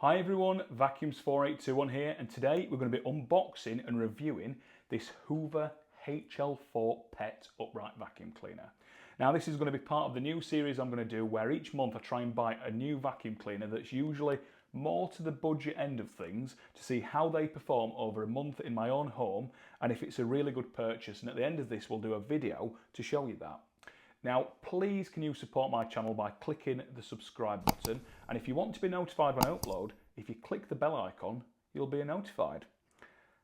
Hi everyone, Vacuums4821 here, and today we're going to be unboxing and reviewing this Hoover HL4 Pet upright vacuum cleaner. Now this is going to be part of the new series I'm going to do where each month I try and buy a new vacuum cleaner that's usually more to the budget end of things to see how they perform over a month in my own home and if it's a really good purchase, and at the end of this we'll do a video to show you that. Now, please can you support my channel by clicking the subscribe button, and if you want to be notified when I upload, if you click the bell icon, you'll be notified.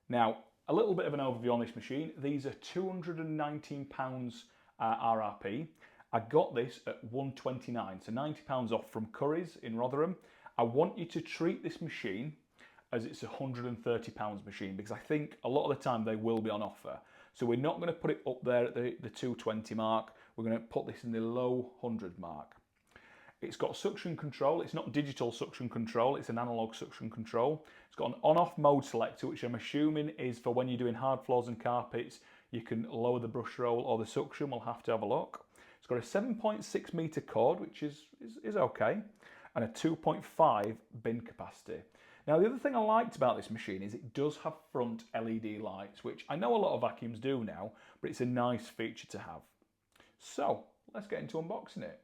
Now, a little bit of an overview on this machine. These are £219 RRP. I got this at £129, so £90 off from Curry's in Rotherham. I want you to treat this machine as it's a £130 machine because I think a lot of the time they will be on offer. So we're not going to put it up there at the 220 mark. We're going to put this in the low 100 mark. It's got suction control. It's not digital suction control, it's an analog suction control. It's got an on-off mode selector, which I'm assuming is for when you're doing hard floors and carpets, you can lower the brush roll or the suction. We'll have to have a look. It's got a 7.6 metre cord, which is okay, and a 2.5 bin capacity. Now, the other thing I liked about this machine is it does have front LED lights, which I know a lot of vacuums do now, but it's a nice feature to have. So, let's get into unboxing it.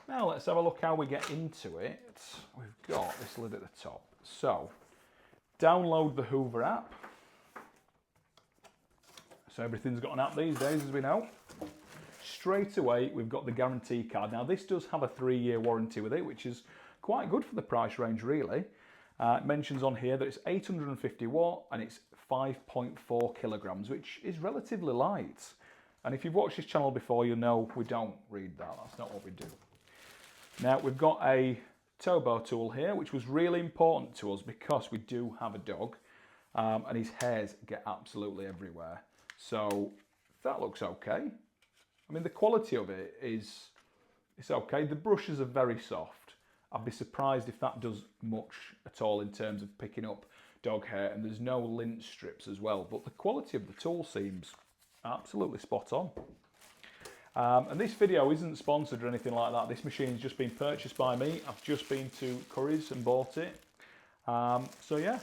Now, let's have a look how we get into it. We've got this lid at the top. So, download the Hoover app. So, everything's got an app these days, as we know. Straight away, we've got the guarantee card. Now, this does have a 3-year warranty with it, which is quite good for the price range, really. It mentions on here that it's 850 watt and it's 5.4 kilograms, which is relatively light. And if you've watched this channel before, you'll know we don't read that. That's not what we do. Now, we've got a turbo tool here, which was really important to us because we do have a dog and his hairs get absolutely everywhere. So that looks okay. I mean, the quality of it it's okay. The brushes are very soft. I'd be surprised if that does much at all in terms of picking up dog hair, and there's no lint strips as well. But the quality of the tool seems absolutely spot on. And this video isn't sponsored or anything like that. This machine's just been purchased by me. I've just been to Curry's and bought it. So yeah,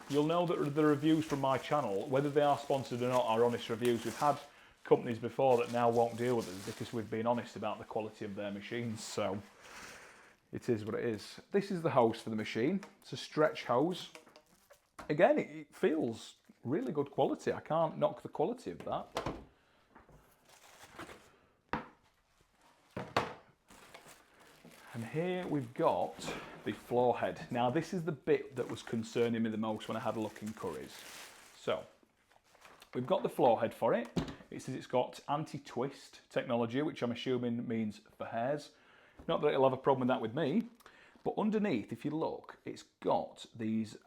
you'll know that the reviews from my channel, whether they are sponsored or not, are honest reviews. We've had companies before that now won't deal with us because we've been honest about the quality of their machines. So it is what it is. This is the hose for the machine. It's a stretch hose. Again, it feels really good quality. I can't knock the quality of that. And here we've got the floor head. Now this is the bit that was concerning me the most when I had a look in Curry's. So we've got the floor head for it. It says it's got anti-twist technology, which I'm assuming means for hairs. Not that it'll have a problem with that with me. But underneath, if you look, it's got these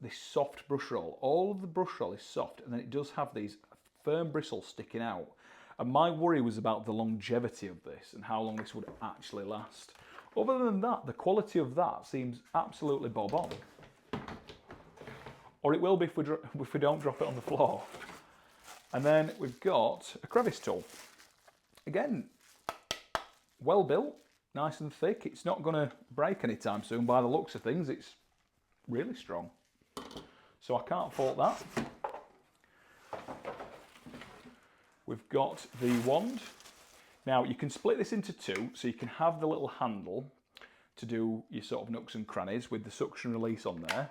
this soft brush roll. All of the brush roll is soft, and then it does have these firm bristles sticking out. And my worry was about the longevity of this and how long this would actually last. Other than that, the quality of that seems absolutely bob on. Or it will be if we don't drop it on the floor. And then we've got a crevice tool. Again, well built. Nice and thick. It's not going to break anytime soon by the looks of things. It's really strong. So I can't fault that. We've got the wand. Now you can split this into two, so you can have the little handle to do your sort of nooks and crannies with the suction release on there.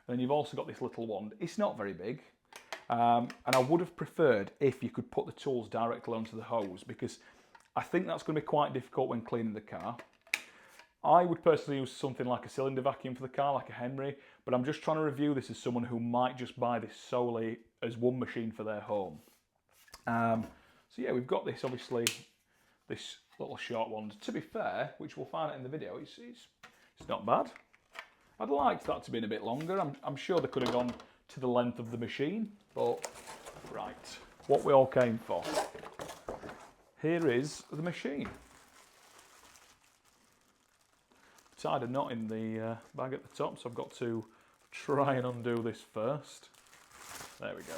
And then you've also got this little wand. It's not very big. And I would have preferred if you could put the tools directly onto the hose, because I think that's going to be quite difficult when cleaning the car. I would personally use something like a cylinder vacuum for the car, like a Henry, but I'm just trying to review this as someone who might just buy this solely as one machine for their home. So yeah, we've got this, obviously, this little short wand. To be fair, which we'll find out in the video, it's not bad. I'd like that to be a bit longer. I'm sure they could have gone to the length of the machine, but right, what we all came for. Here is the machine. Tied a knot in the bag at the top, so I've got to try and undo this first. There we go.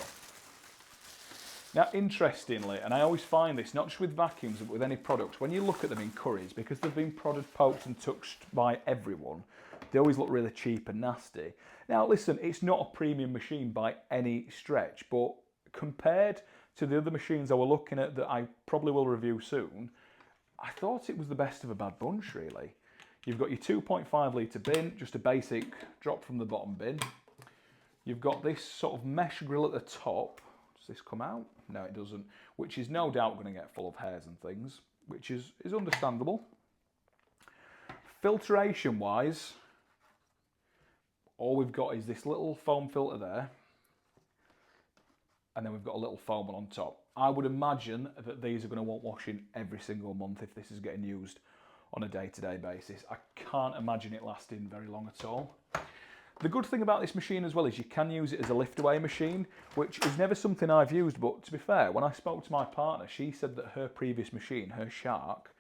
Now, interestingly, and I always find this, not just with vacuums, but with any products, when you look at them in curries, because they've been prodded, poked and touched by everyone, they always look really cheap and nasty. Now, listen, it's not a premium machine by any stretch, but compared to the other machines I were looking at that I probably will review soon, I thought it was the best of a bad bunch, really. You've got your 2.5 litre bin, just a basic drop from the bottom bin. You've got this sort of mesh grill at the top. Does this come out? No, it doesn't, which is no doubt going to get full of hairs and things, which is understandable. Filtration-wise, all we've got is this little foam filter there, and then we've got a little foam one on top. I would imagine that these are going to want washing every single month if this is getting used on a day-to-day basis. I can't imagine it lasting very long at all. The good thing about this machine as well is you can use it as a lift-away machine, which is never something I've used, but to be fair, when I spoke to my partner, she said that her previous machine, her Shark,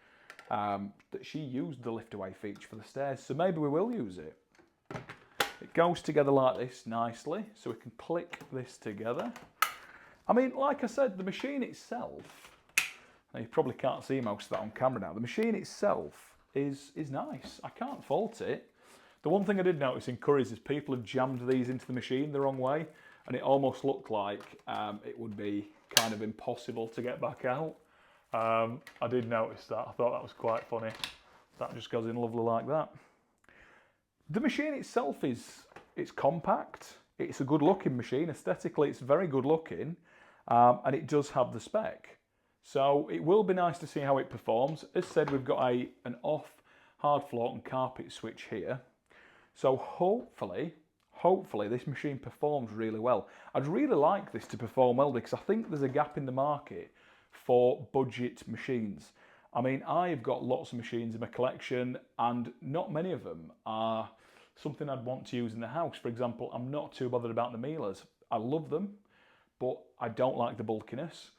that she used the lift-away feature for the stairs, so maybe we will use it. It goes together like this nicely, so we can click this together. I mean, like I said, the machine itself, now you probably can't see most of that on camera now, the machine itself is nice. I can't fault it. The one thing I did notice in curries is people have jammed these into the machine the wrong way, and it almost looked like it would be kind of impossible to get back out. I did notice that. I thought that was quite funny. That just goes in lovely like that. The machine itself it's compact. It's a good looking machine. Aesthetically, it's very good looking, and it does have the spec. So it will be nice to see how it performs. As said, we've got an off hard floor and carpet switch here. So hopefully this machine performs really well. I'd really like this to perform well because I think there's a gap in the market for budget machines. I mean, I've got lots of machines in my collection and not many of them are something I'd want to use in the house. For example, I'm not too bothered about the Miele's. I love them, but I don't like the bulkiness.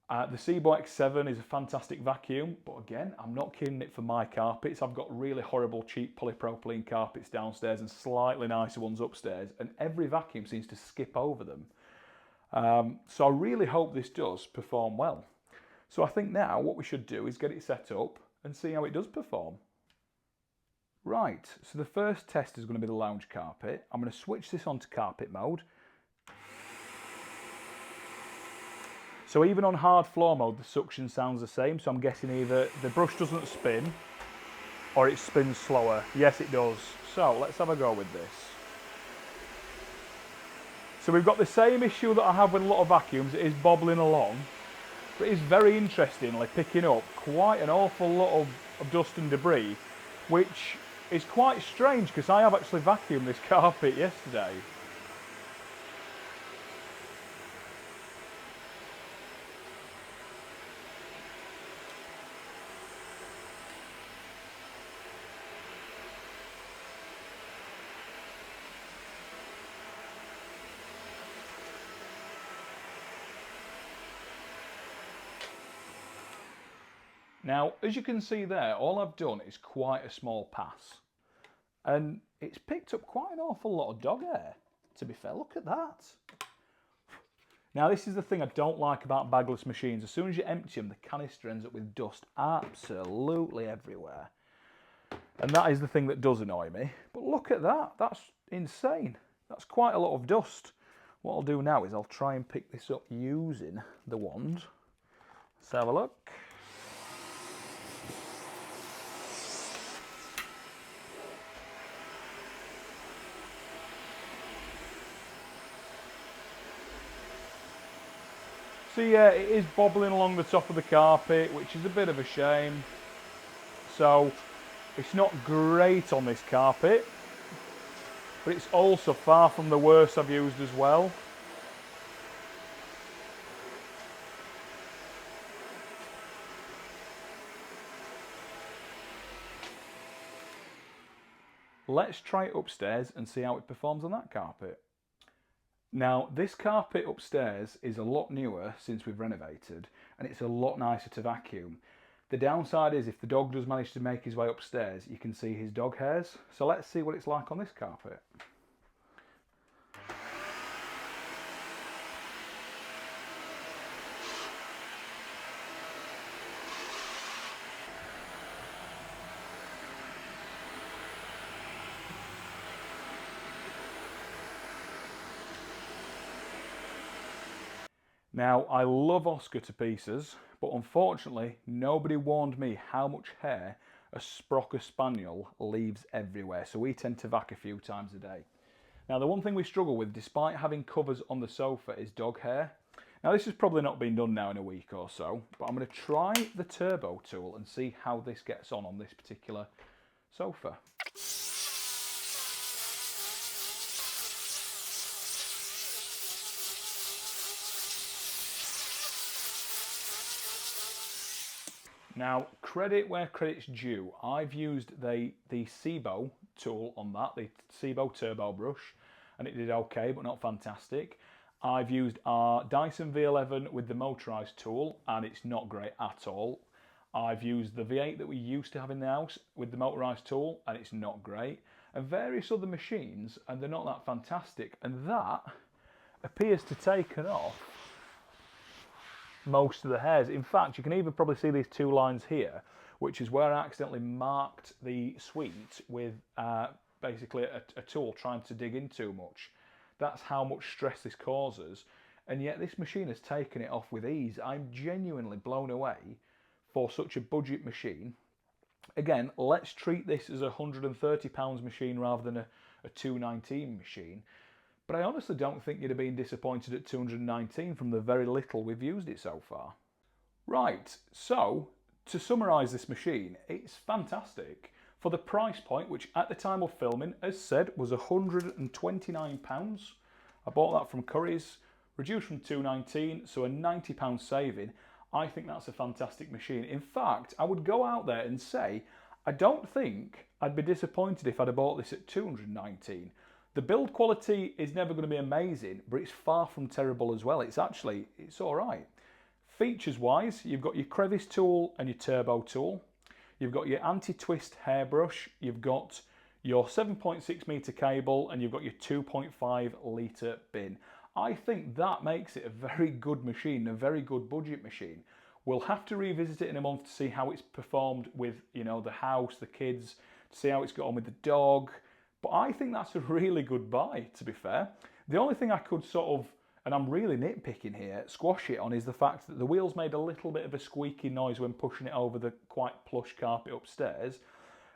The Sebo X7 is a fantastic vacuum, but again, I'm not keen on it for my carpets. I've got really horrible cheap polypropylene carpets downstairs and slightly nicer ones upstairs, and every vacuum seems to skip over them. So I really hope this does perform well. So I think now what we should do is get it set up and see how it does perform. Right, so the first test is going to be the lounge carpet. I'm going to switch this on to carpet mode. So even on hard floor mode, the suction sounds the same. So I'm guessing either the brush doesn't spin or it spins slower. Yes, it does. So let's have a go with this. So we've got the same issue that I have with a lot of vacuums. It is bobbling along, but it is very interestingly picking up quite an awful lot of dust and debris, which is quite strange because I have actually vacuumed this carpet yesterday. Now, as you can see there, all I've done is quite a small pass. And it's picked up quite an awful lot of dog hair, to be fair. Look at that. Now, this is the thing I don't like about bagless machines. As soon as you empty them, the canister ends up with dust absolutely everywhere. And that is the thing that does annoy me. But look at that. That's insane. That's quite a lot of dust. What I'll do now is I'll try and pick this up using the wand. Let's have a look. So yeah, it is bobbling along the top of the carpet, which is a bit of a shame. So it's not great on this carpet, but it's also far from the worst I've used as well. Let's try it upstairs and see how it performs on that carpet. Now, this carpet upstairs is a lot newer since we've renovated, and it's a lot nicer to vacuum. The downside is if the dog does manage to make his way upstairs, you can see his dog hairs. So let's see what it's like on this carpet. Now, I love Oscar to pieces, but unfortunately, nobody warned me how much hair a Sprocker Spaniel leaves everywhere, so we tend to vac a few times a day. Now, the one thing we struggle with, despite having covers on the sofa, is dog hair. Now, this has probably not been done now in a week or so, but I'm going to try the turbo tool and see how this gets on this particular sofa. Now, credit where credit's due. I've used the SIBO tool on that, the SIBO turbo brush, and it did okay, but not fantastic. I've used our Dyson V11 with the motorised tool, and it's not great at all. I've used the V8 that we used to have in the house with the motorised tool, and it's not great. And various other machines, and they're not that fantastic. And that appears to take off most of the hairs. In fact, you can even probably see these two lines here, which is where I accidentally marked the suite with basically a tool trying to dig in too much. That's how much stress this causes, and yet this machine has taken it off with ease. I'm genuinely blown away for such a budget machine. Again, let's treat this as a £130 machine rather than a £219 machine. But I honestly don't think you'd have been disappointed at £219 from the very little we've used it so far. Right, so to summarise this machine, it's fantastic. For the price point, which at the time of filming, as said, was £129. I bought that from Curry's, reduced from £219, so a £90 saving. I think that's a fantastic machine. In fact, I would go out there and say, I don't think I'd be disappointed if I'd have bought this at £219. The build quality is never going to be amazing, but it's far from terrible as well. It's all right. Features wise, you've got your crevice tool and your turbo tool. You've got your anti-twist hairbrush. You've got your 7.6 metre cable, and you've got your 2.5 litre bin. I think that makes it a very good machine, a very good budget machine. We'll have to revisit it in a month to see how it's performed with, the house, the kids, to see how it's got on with the dog. But I think that's a really good buy, to be fair. The only thing I could sort of, and I'm really nitpicking here, squash it on is the fact that the wheels made a little bit of a squeaky noise when pushing it over the quite plush carpet upstairs.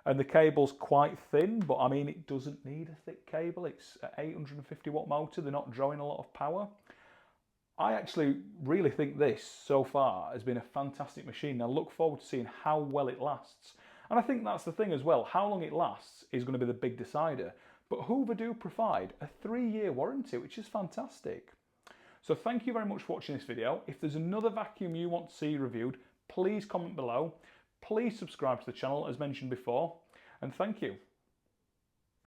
And the cable's quite thin, but I mean, it doesn't need a thick cable. It's an 850 watt motor. They're not drawing a lot of power. I actually really think this, so far, has been a fantastic machine. I look forward to seeing how well it lasts. And I think that's the thing as well. How long it lasts is going to be the big decider. But Hoover do provide a 3-year warranty, which is fantastic. So thank you very much for watching this video. If there's another vacuum you want to see reviewed, please comment below. Please subscribe to the channel as mentioned before. And thank you.